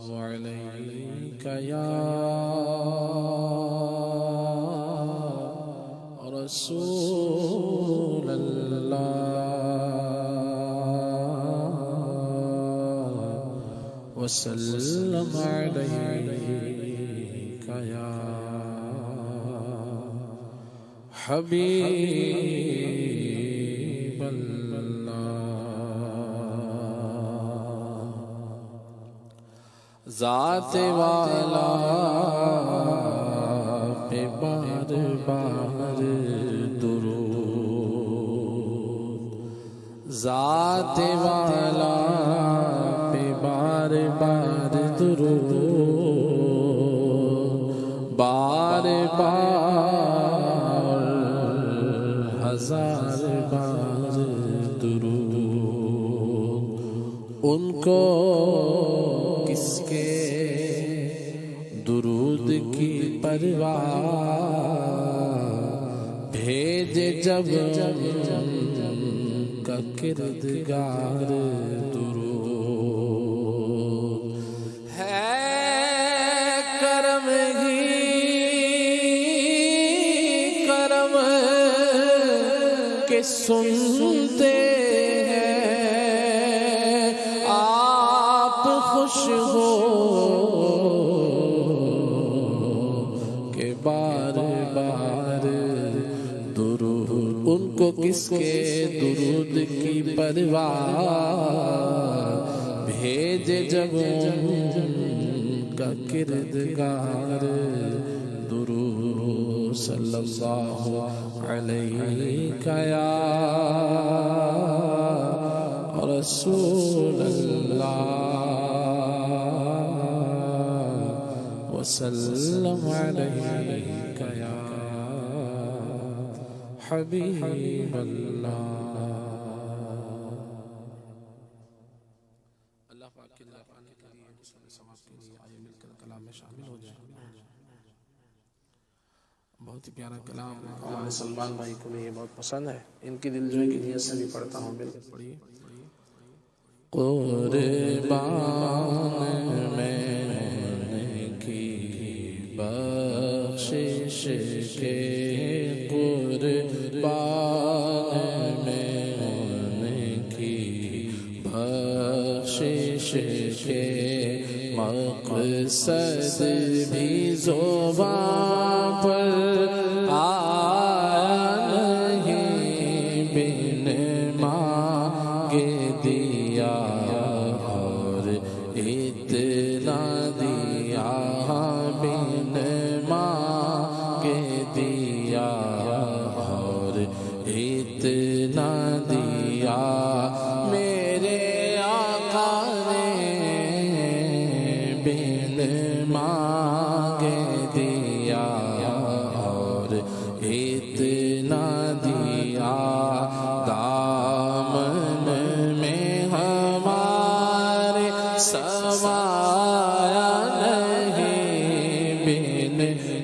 عليك يا رسول الله وسلم عليك يا حبيب الله ذات والا پہ بار بار درود ذات والا پہ بار بار درود بار بار ہزار بار درود ان کو کس کے درود کی پرواہ بھیجے جب کا کردگار درود ہے کرم ہی کرم کے سنتے ہیں آپ خوش ہو کہ بار بار درود ان کو کس کے درود کی پرواہ بھیجے جب کا کردگار درود صلی اللہ علیہ یا رسول اللہ وسلم علیک یا حبیب اللہ اللہ پاک کے نام پانے کے لیے ثواب کے لیے آئے مل کر کلام میں شامل ہو جائیں بہت ہی پیارا کلام ہمارے سلمان بھائی کو بھی یہ بہت پسند ہے ان کی دلجوئی کی نیت سے بھی پڑھتا ہوں مل کر پڑھیے قربان میں کی بخشش کے قربان میں کی بخشش کے مقصد بھی زبان پر آیا نہیں بن مانگے دیا اور اتنا دیا بن مانگے دیا اور اتنا دیا میرے آقا نے بن مانگے دیا اور اتنا دیا دامن میں ہمارے سمایا نہیں بن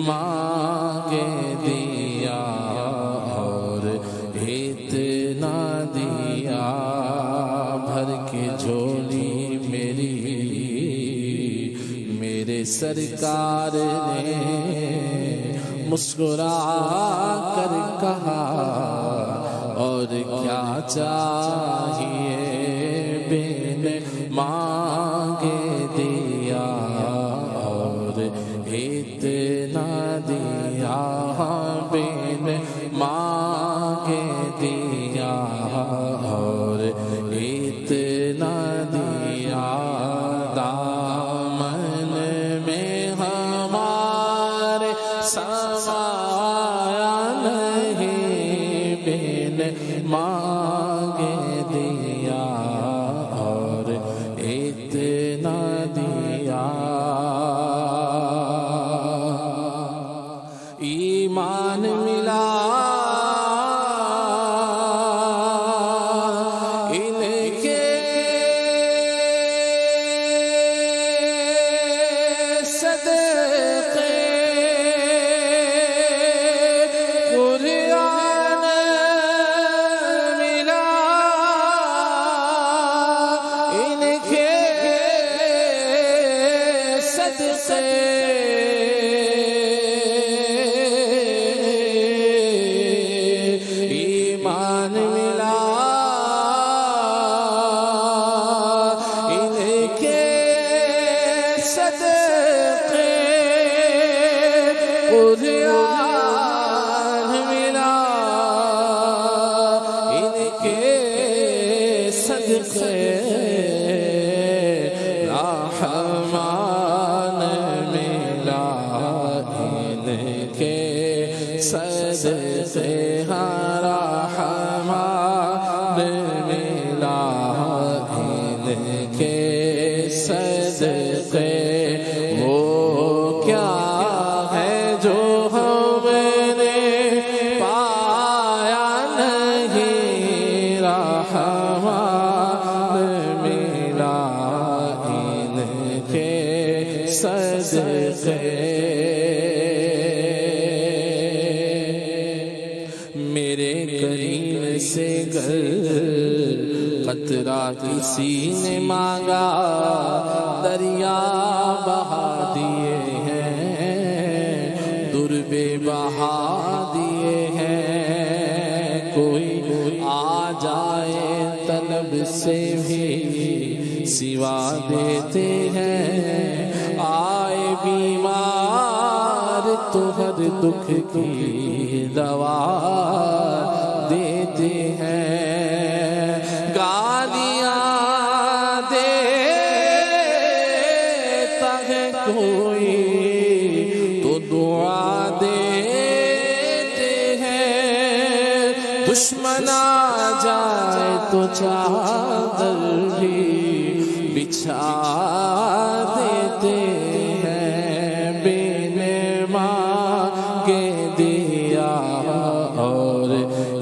مانگے دیا اور اتنا دیا بھر کے جھولی میری میرے سرکار نے مسکرا کر کہا اور کیا چاہیے بن مانگے دیا اور اتنا دیا بن مانگے دیا اور اتنا دیا دامن میں ہمارے سمایا نہیں بن مانگے دیا اور اتنا دیا ایمان ملا ان کے صدقے قرآن ملا ان کے صدقے ایمان ملا ان کے صدقے قرآن ملا ان کے صدقے رحمان ملا ان کے صدقے رحمان ملا ان کے صدقے وہ کیا ہے جو ہم نے پایا نہیں رحمان ملا ان کے صدقے میرے کریم سے گر قطرہ کسی نے مانگا دریا بہا دیے ہیں در بے بہا دیے ہیں کوئی آ جائے طلب سے بھی سوا دیتے ہیں آئے بیمار تو ہر دکھ کی دوا دیتے ہیں گالیاں دیتا ہے کوئی تو دعا دیتے ہیں دشمن آ جائے تو چادر بھی بچھا دیتے ہیں بن مانگے دیا اور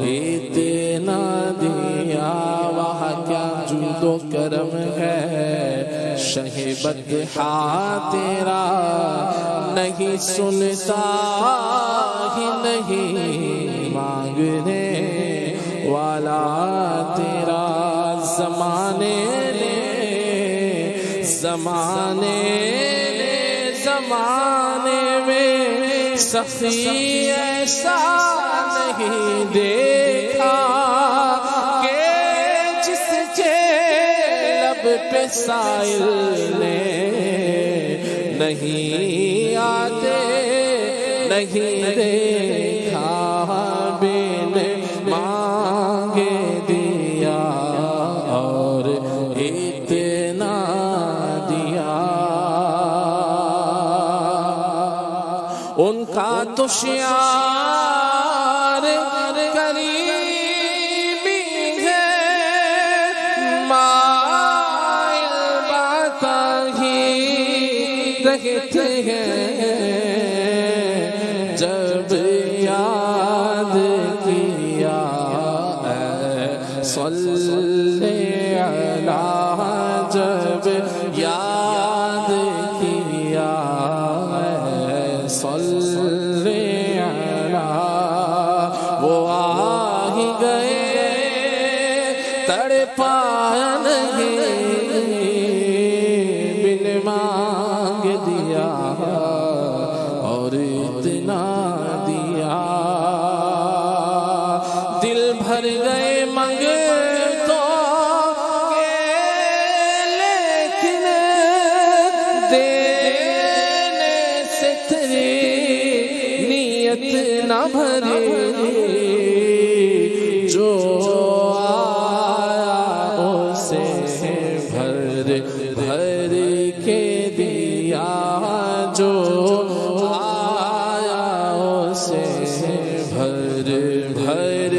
اتنا دیا وہاں کیا جود و کرم ہے شہ بدحا تیرا نہیں سنتا ہی نہیں مانگنے والا تیرا زمانے میں سخی ایسا نہیں دیکھا کہ جس کے لب پہ سائل نے نہیں آتے نہیں دیکھا بن مانگے دیا اور اتنا ان کا تو شعار قریبی ہے مائل باتا ہی رہتے ہیں جب یاد کیا صلی اللہ جب یاد کیا صلی اللہ وہ آ ہی گئے تڑپایا نہیں بن مانگ دیا اور اتنا دیا دل بھر گئے منگ تو لیکن دینے سے تیری نیت نہ بھری جو آیا اسے بھر بھر کے دیا جو آیا اسے بھر بھر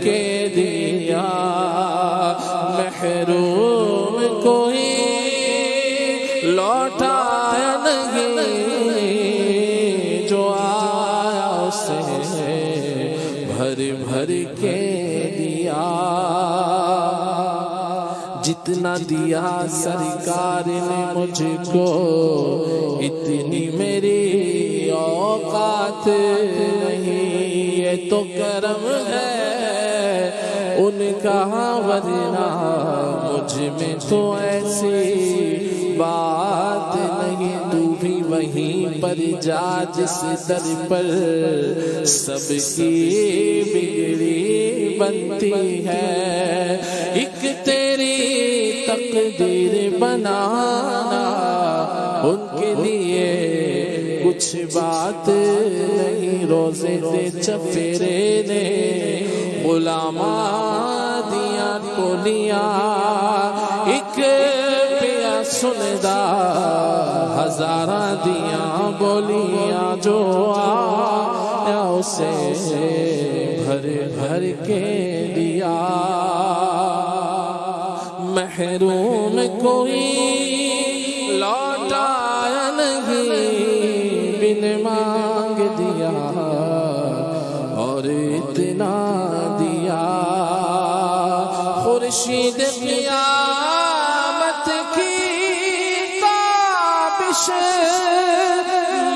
کے دیا محروم کوئی لوٹایا نہیں جو آیا اسے بھر بھر کے دیا جتنا دیا سرکار نے مجھ کو اتنی میری اوقات نہیں یہ تو کرم ہے ان کا ورنہ مجھ میں تو ایسی بات نہیں تو بھی وہیں پر جا جس در پر سب کی بگڑی بنتی ہے، ایک تیری تقدیر بنانا ان کے لیے کچھ بات نہیں۔ روزے دے چفیرے نے غلاماں دیاں ٹولیاں، ایک پیا سندا ہزاراں دیاں بولیاں، جو آیا اسے بھر بھر کے دیا۔ محروم کوئی لوٹایا نہیں بن مانگ دیا، اور اتنا دیا۔ خورشید قیامت کی تابش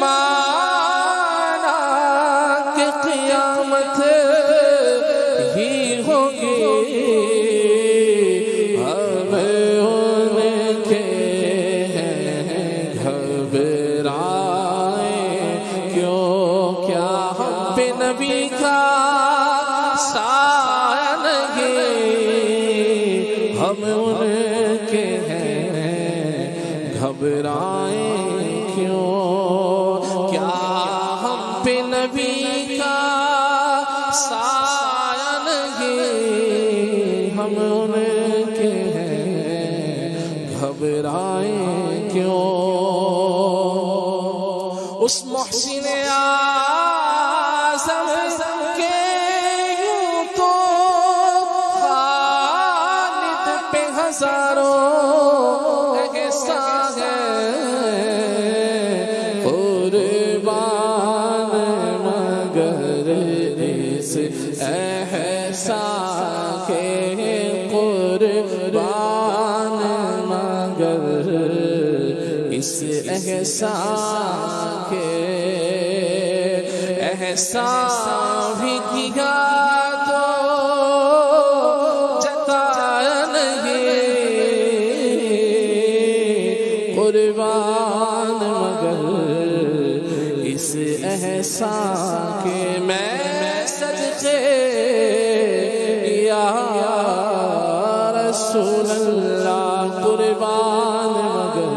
مانا کہ قیامت ہی ہوگی، ہمیں ان کے ہیں گھبرائے کیوں، کیا ہم پہ نبی کا سایہ نہیں، ہم ان کے ہیں گھبرائیں کیوں، کیا ہم پہ نبی کا سایہ نہیں، ہم ان کے ہیں گھبرائیں کیوں۔ اس محسن اعظم کے یوں تو خالد پہ ہزاروں احسان ہے، قربان مگر اس احسان کے، قربان مگر اس احسان کے، احسان بھی کیا تو جتایا نہیں، قربان مگر اس احسان کے۔ میں صدقے یا رسول اللہ، قربان مگر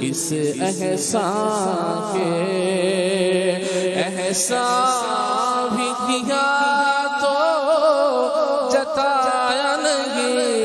اس احسان کے، احسان بھی کیا تو جتایا نہیں،